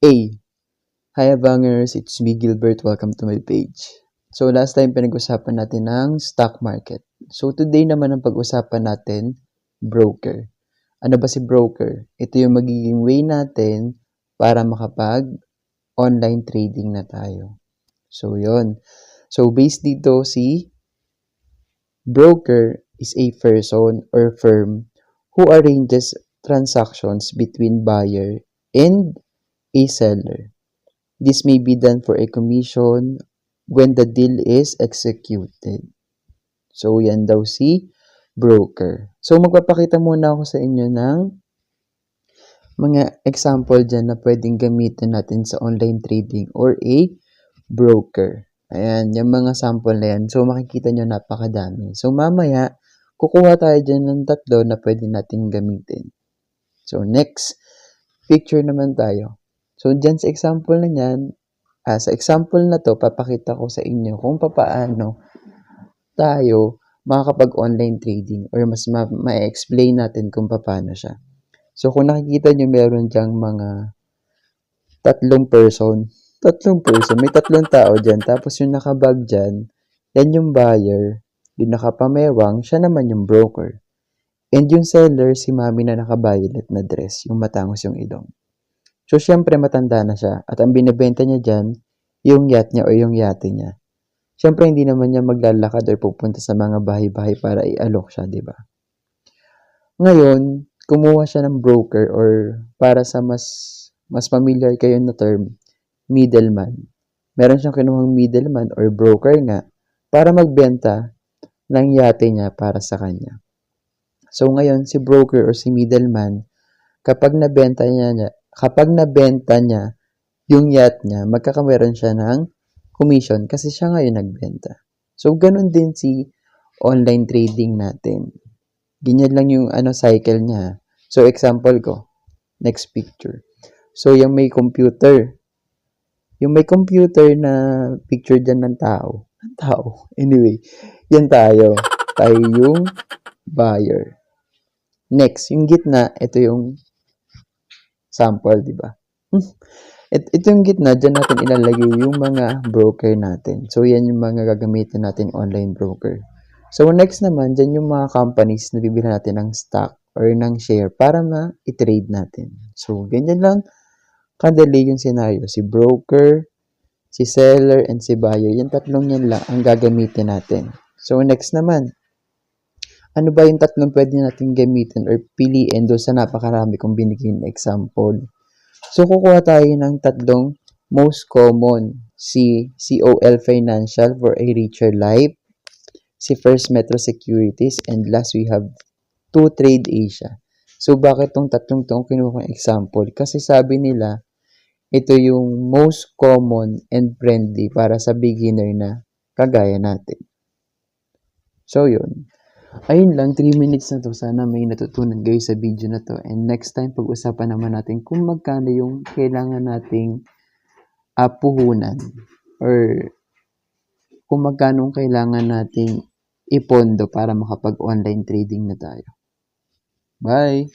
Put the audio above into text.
A. Hi Abangers, it's me Gilbert, welcome to my page. So last time pinag-usapan natin ang stock market. So today naman ang pag-usapan natin, broker. Ano ba si broker? Ito yung magiging way natin para makapag-online trading na tayo. So yon. So based dito si broker is a person or firm who arranges transactions between buyer and a seller. This may be done for a commission when the deal is executed. So, yan daw si broker. So, magpapakita muna ako sa inyo ng mga example dyan na pwedeng gamitin natin sa online trading or a broker. Ayan, yung mga sample na yan. So, makikita nyo napakadami. So, mamaya, kukuha tayo dyan ng tatlo na pwede natin gamitin. So, next, picture naman tayo. So, dyan sa example na yan, sa example na to, papakita ko sa inyo kung paano tayo makakapag-online trading or mas ma-explain natin kung paano siya. So, kung nakikita nyo, meron dyang mga tatlong person, may tatlong tao dyan. Tapos yung nakabag dyan, yan yung buyer, yung nakapamewang, siya naman yung broker. And yung seller, si mami na naka-violet na dress, yung matangos yung ilong. So, syempre, matanda na siya. At ang binibenta niya dyan, yung yacht niya o yung yate niya. Syempre, hindi naman niya maglalakad or pupunta sa mga bahay-bahay para i-alok siya, di ba? Ngayon, kumuha siya ng broker or para sa mas familiar kayo na term, middleman. Meron siyang kinuhang middleman or broker nga para magbenta ng yate niya para sa kanya. So, ngayon, si broker or si middleman, kapag nabenta niya yung yacht niya, magkakameron siya ng commission kasi siya ngayon nagbenta. So, ganun din si online trading natin. Ganyan lang yung cycle niya. So, example ko, next picture. So, yung may computer. Yung may computer na picture dyan ng tao. Anyway, yan tayo. Tayo yung buyer. Next, yung gitna, ito yung sample, di ba? Ito yung gitna, dyan natin ilalagay yung mga broker natin. So, yan yung mga gagamitin natin online broker. So, next naman, dyan yung mga companies na bibili natin ng stock or ng share para ma-trade natin. So, ganyan lang kadali yung scenario. Si broker, si seller, and si buyer. Yung tatlong yan lang ang gagamitin natin. So, next naman, ano ba yung tatlong pwede natin gamitin or piliin doon sa napakarami kong binigyan example? So, kukuha tayo ng tatlong most common. Si COL Financial for a Richer Life, si First Metro Securities, and last we have 2Trade Asia. So, bakit tong tatlong tong kinuha kong example? Kasi sabi nila, ito yung most common and friendly para sa beginner na kagaya natin. So, yun. Ayun lang, 3 minutes na to. Sana may natutunan kayo sa video na to. And next time, pag-usapan naman natin kung magkano yung kailangan nating puhunan or kung magkano kailangan nating ipondo para makapag-online trading na tayo. Bye!